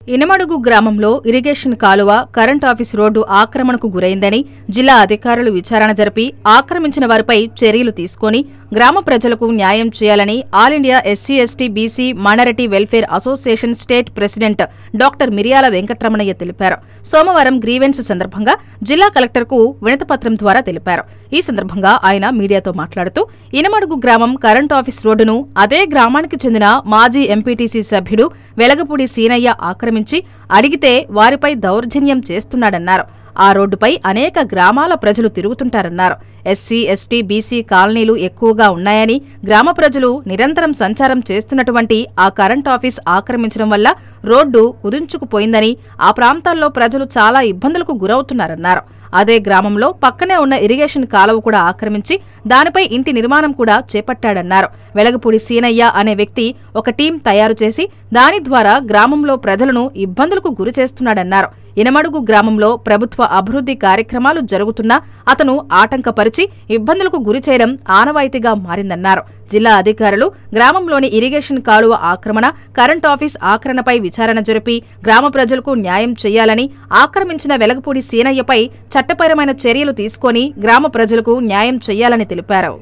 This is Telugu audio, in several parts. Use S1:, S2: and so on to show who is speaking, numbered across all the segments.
S1: ఇనమడుగు గ్రామంలో ఇరిగేషన్ కాలువ కరెంట్ ఆఫీస్ రోడ్డు ఆక్రమణకు గురైందని జిల్లా అధికారులు విచారణ జరిపి ఆక్రమించిన వారిపై చర్యలు తీసుకుని గ్రామ ప్రజలకు న్యాయం చేయాలని all India SC ST BC minority welfare association state president doctor మిరియాల వెంకట్రమణయ్య తెలిపారు. సోమవారం గ్రీవెన్స్ సందర్భంగా జిల్లా కలెక్టర్కు వినతిపత్రం ద్వారా తెలిపారు. ఈ సందర్భంగా ఆయన మీడియాతో మాట్లాడుతూ ఇనమడుగు గ్రామం కరెంట్ ఆఫీస్ రోడ్డును అదే గ్రామానికి చెందిన మాజీ ఎంపీటీసీ సభ్యుడు వెలగపూడి సీనయ్య ఆక్రమించి అడిగితే వారిపై దౌర్జన్యం చేస్తున్నాడన్నారు. ఆ రోడ్డుపై అనేక గ్రామాల ప్రజలు తిరుగుతుంటారన్నారు. ఎస్సీ ఎస్టీ బీసీ కాలనీలు ఎక్కువగా ఉన్నాయని గ్రామ ప్రజలు నిరంతరం సంచారం చేస్తున్నటువంటి ఆ కరెంట్ ఆఫీస్ ఆక్రమించడం వల్ల రోడ్డు కుదించుకుపోయిందని, ఆ ప్రాంతాల్లో ప్రజలు చాలా ఇబ్బందులకు గురవుతున్నారన్నారు. అదే గ్రామంలో పక్కనే ఉన్న ఇరిగేషన్ కాలువ కూడా ఆక్రమించి దానిపై ఇంటి నిర్మాణం కూడా చేపట్టాడన్నారు. వెలగపూడి సీనయ్య అనే వ్యక్తి ఒక టీం తయారు చేసి దాని ద్వారా గ్రామంలో ప్రజలను ఇబ్బందులకు గురిచేస్తున్నాడన్నారు. ఇనమడుగు గ్రామంలో ప్రభుత్వ అభివృద్ధి కార్యక్రమాలు జరుగుతున్నా అతను ఆటంకపరిచి ఇబ్బందులకు గురిచేయడం ఆనవాయితీగా మారిందన్నారు. జిల్లా అధికారులు గ్రామంలోని ఇరిగేషన్ కాలువ ఆక్రమణ, కరెంట్ ఆఫీస్ ఆక్రమణపై విచారణ జరిపి గ్రామ ప్రజలకు న్యాయం చేయాలని, ఆక్రమించిన వెలగపూడి సీనయ్యపై చట్టపరమైన చర్యలు తీసుకుని గ్రామ ప్రజలకు న్యాయం చేయాలని తెలిపారు.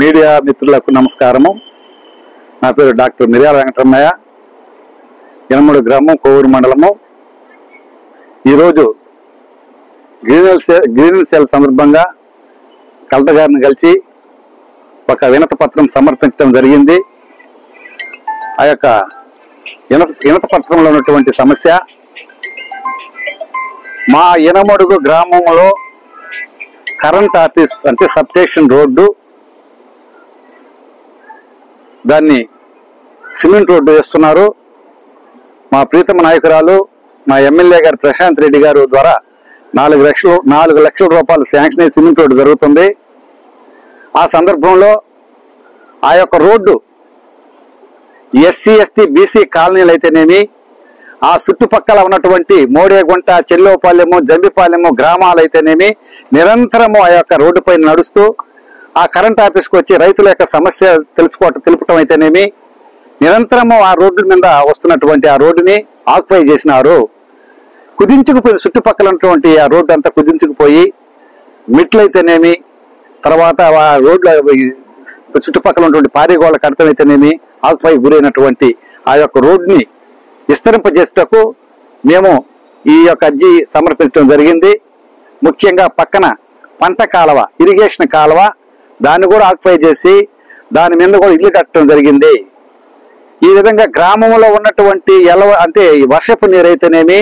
S2: మీడియా మిత్రులకు నమస్కారము. నా పేరు డాక్టర్ మిరియాల వెంకటరమణయ్య, ఇనమడుగు గ్రామం, కోవూరు మండలము. ఈరోజు గ్రీవెన్స్ సెల్ సందర్భంగా కలెక్టర్ గారిని కలిసి ఒక వినతి పత్రం సమర్పించడం జరిగింది. ఆ యొక్క వినతి పత్రంలో ఉన్నటువంటి సమస్య, మా ఇనమడుగు గ్రామంలో కరెంట్ ఆఫీస్ అంటే సబ్స్టేషన్ రోడ్డు, దాన్ని సిమెంట్ రోడ్డు వేస్తున్నారు. మా ప్రీతమ నాయకురాలు, మా ఎమ్మెల్యే గారు ప్రశాంత్ రెడ్డి గారు ద్వారా 4 లక్షల రూపాయలు శాంక్షన్ అయ్యి సిమెంట్ రోడ్డు జరుగుతుంది. ఆ సందర్భంలో ఆ యొక్క రోడ్డు ఎస్సీ ఎస్టీ బీసీ కాలనీలు అయితేనేమి, ఆ చుట్టుపక్కల ఉన్నటువంటి మోడేగుంట, చెల్లోపాలెము, జంబిపాలెము గ్రామాలు అయితేనేమి నిరంతరము ఆ యొక్క రోడ్డు పైన నడుస్తూ ఆ కరెంట్ ఆఫీస్కి వచ్చి రైతుల యొక్క సమస్య తెలుపటం అయితేనేమి, నిరంతరము ఆ రోడ్ల మీద వస్తున్నటువంటి ఆ రోడ్డుని ఆక్యుపై చేసినారు. కుదించుకుపోయి చుట్టుపక్కల ఉన్నటువంటి ఆ రోడ్డు అంతా కుదించుకుపోయి మెట్లయితేనేమి, తర్వాత ఆ రోడ్ల చుట్టుపక్కల ఉన్నటువంటి పారిగోళ్ల కడతం అయితేనేమి ఆక్యుపై గురైనటువంటి ఆ యొక్క రోడ్డుని విస్తరింపజేసేటకు మేము ఈ యొక్క అర్జీ సమర్పించడం జరిగింది. ముఖ్యంగా పక్కన పంట కాలువ, ఇరిగేషన్ కాలువ, దాన్ని కూడా ఆక్యుపై చేసి దాని మీద కూడా ఇల్లు కట్టడం జరిగింది. ఈ విధంగా గ్రామంలో ఉన్నటువంటి అంటే వర్షపు నీరు అయితేనేమి,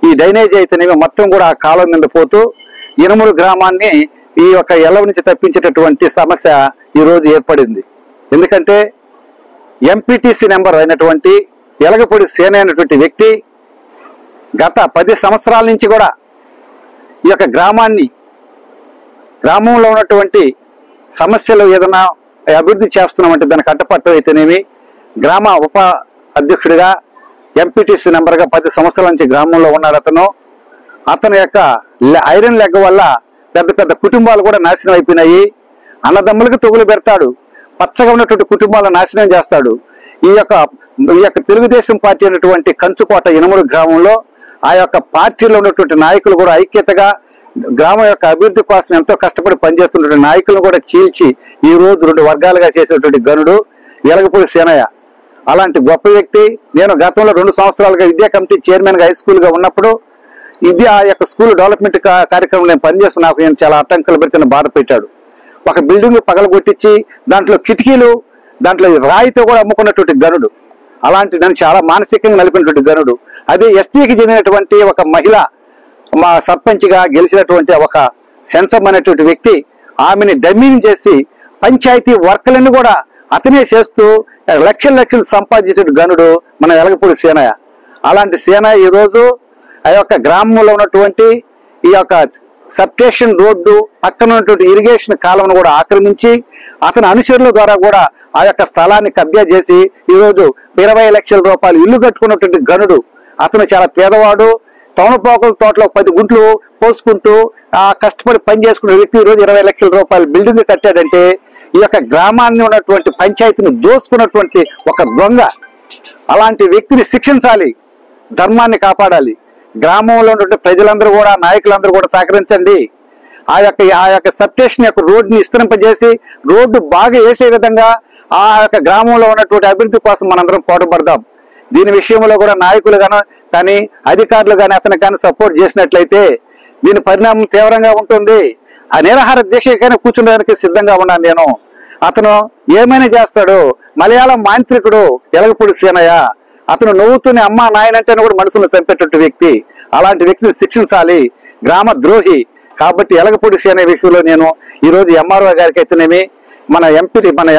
S2: ఈ డ్రైనేజ్ అయితేనేమి మొత్తం కూడా ఆ కాలువ మీద పోతూ ఇనమడుగు గ్రామాన్ని ఈ యొక్క ఎలవ నుంచి తప్పించేటటువంటి సమస్య ఈరోజు ఏర్పడింది. ఎందుకంటే ఎంపీటీసీ నెంబర్ అయినటువంటి వెలగపూడి సీనయ్య అయినటువంటి వ్యక్తి గత 10 సంవత్సరాల నుంచి కూడా ఈ యొక్క గ్రామంలో ఉన్నటువంటి సమస్యలు ఏదైనా అభివృద్ధి చేస్తున్నామంటే దానికి అడ్డపట్టం అయితేనేమి, గ్రామ ఉప అధ్యక్షుడిగా ఎంపీటీసీ నెంబర్గా 10 సంవత్సరాల నుంచి గ్రామంలో ఉన్నాడు అతను యొక్క ఐరన్ లెగ్ వల్ల పెద్ద పెద్ద కుటుంబాలు కూడా నాశనం అయిపోయినాయి. అన్నదమ్ములకు తొగులు పెడతాడు, పచ్చగా ఉన్నటువంటి కుటుంబాలను నాశనం చేస్తాడు. ఈ యొక్క తెలుగుదేశం పార్టీ అనేటువంటి కంచుకోట ఇనమడుగు గ్రామంలో ఆ యొక్క పార్టీలో ఉన్నటువంటి నాయకులు కూడా ఐక్యతగా గ్రామం యొక్క అభివృద్ధి కోసం ఎంతో కష్టపడి పనిచేస్తున్నటువంటి నాయకులను కూడా చీల్చి ఈ రోజు 2 వర్గాలుగా చేసేటువంటి గనుడు వెలగపూడి సీనయ్య. అలాంటి గొప్ప వ్యక్తి. నేను గతంలో 2 సంవత్సరాలుగా విద్యా కమిటీ చైర్మన్ గా హై స్కూల్ గా ఉన్నప్పుడు ఆ యొక్క స్కూల్ డెవలప్మెంట్ కార్యక్రమం నేను పనిచేస్తూ నాకు నేను చాలా ఆటంకాలు పెట్టి బాధ పెట్టాడు. ఒక బిల్డింగ్ పగలగొట్టించి దాంట్లో కిటికీలు, దాంట్లో రాయితో కూడా అమ్ముకున్నటువంటి గనుడు. అలాంటి నన్ను చాలా మానసికంగా నలిపినటువంటి గనుడు. అదే ఎస్టీకి చెందినటువంటి ఒక మహిళ మా సర్పంచ్గా గెలిచినటువంటి ఒక సెన్సం అనేటువంటి వ్యక్తి ఆమెని డమ్మీని చేసి పంచాయతీ వర్కులన్నీ కూడా అతనే చేస్తూ లక్షలు సంపాదించే గనుడు మన వెలగపూడి సీనయ్య. అలాంటి సీనయ్య ఈరోజు ఆ యొక్క గ్రామంలో ఉన్నటువంటి ఈ యొక్క సబ్స్టేషన్ రోడ్డు పక్కన ఉన్నటువంటి ఇరిగేషన్ కాలువను కూడా ఆక్రమించి అతని అనుచరుల ద్వారా కూడా ఆ యొక్క స్థలాన్ని కబ్జా చేసి ఈరోజు 20 లక్షల రూపాయలు ఇల్లు కట్టుకున్నటువంటి గనుడు. అతను చాలా పేదవాడు. తోనపోకల తోటలో 10 గుంట్లు పోసుకుంటూ కష్టపడి పని చేసుకునే వ్యక్తి ఈరోజు 20 లక్షల రూపాయలు బిల్డింగ్ కట్టాడంటే ఈ యొక్క గ్రామాన్ని ఉన్నటువంటి పంచాయతీని దోసుకున్నటువంటి ఒక దొంగ. అలాంటి వ్యక్తిని శిక్షించాలి, ధర్మాన్ని కాపాడాలి. గ్రామంలో ఉన్నటువంటి ప్రజలందరూ కూడా, నాయకులందరూ కూడా సహకరించండి. ఆ యొక్క సబ్స్టేషన్ యొక్క రోడ్డుని విస్తరింపజేసి రోడ్డు బాగా వేసే విధంగా ఆ యొక్క గ్రామంలో ఉన్నటువంటి అభివృద్ధి కోసం మనందరం పోరాడదాం. దీని విషయంలో కూడా నాయకులు కానీ అధికారులు కానీ అతనికి కానీ సపోర్ట్ చేసినట్లయితే దీని పరిణామం తీవ్రంగా ఉంటుంది. ఆ నిరాహార దీక్షకైనా కూర్చునేందుకు సిద్ధంగా ఉన్నాను నేను. అతను ఏమైనా చేస్తాడు. మలయాళం మాంత్రికుడు ఎలగపూడి సీనయ్య, అతను నవ్వుతూనే అమ్మ నాయనంటేనే కూడా మనసును చంపేటట్టు వ్యక్తి. అలాంటి వ్యక్తిని శిక్షించాలి, గ్రామ ద్రోహి. కాబట్టి ఎలగపూడి సీనయ్య విషయంలో నేను ఈరోజు ఎంఆర్ఓ గారికి అయితేనేమి, మన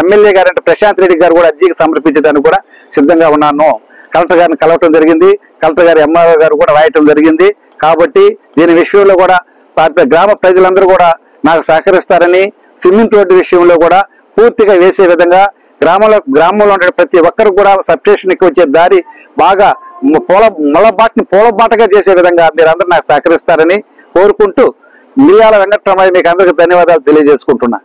S2: ఎమ్మెల్యే గారు అంటే ప్రశాంత్ రెడ్డి గారు కూడా అర్జీకి సమర్పించడానికి కూడా సిద్ధంగా ఉన్నాను. కలెక్టర్ గారిని కలవటం జరిగింది, కలెక్టర్ గారు ఎంఆర్ఓ గారు కూడా రాయటం జరిగింది. కాబట్టి దీని విషయంలో కూడా గ్రామ ప్రజలందరూ కూడా నాకు సహకరిస్తారని, సిమెంట్ రోడ్డు విషయంలో కూడా పూర్తిగా వేసే విధంగా గ్రామంలో ఉండే ప్రతి ఒక్కరు కూడా సబ్స్టేషన్కి వచ్చే దారి బాగా పూలబాటగా చేసే విధంగా మీరందరూ నాకు సహకరిస్తారని కోరుకుంటూ మిరియాల వెంకటరమయ్య మీకు అందరికీ ధన్యవాదాలు తెలియజేసుకుంటున్నా.